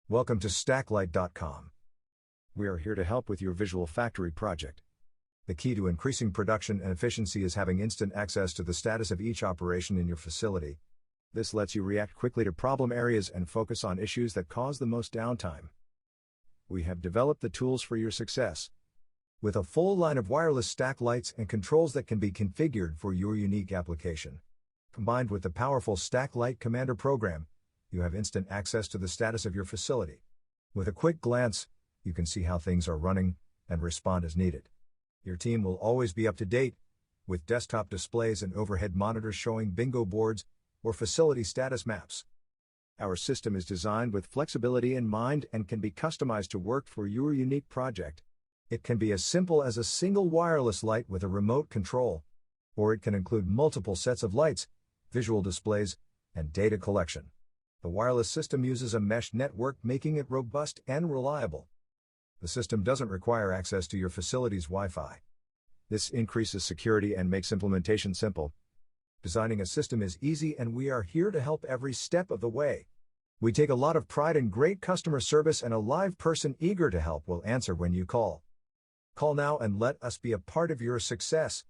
Welcome to Stack-Light.com. We are here to help with your visual factory project. The key to increasing production and efficiency is having instant access to the status of each operation in your facility. This lets you react quickly to problem areas and focus on issues that cause the most downtime. We have developed the tools for your success. With a full line of wireless stack lights and controls that can be configured for your unique application. Combined with the powerful Stack-Light Commander program, you have instant access to the status of your facility. With a quick glance, you can see how things are running and respond as needed. Your team will always be up to date, with desktop displays and overhead monitors showing bingo boards or facility status maps. Our system is designed with flexibility in mind and can be customized to work for your unique project. It can be as simple as a single wireless light with a remote control, or it can include multiple sets of lights, visual displays, and data collection. The wireless system uses a mesh network, making it robust and reliable. The system doesn't require access to your facility's Wi-Fi. This increases security and makes implementation simple. Designing a system is easy, and we are here to help every step of the way. We take a lot of pride in great customer service, and a live person eager to help will answer when you call. Call now and let us be a part of your success.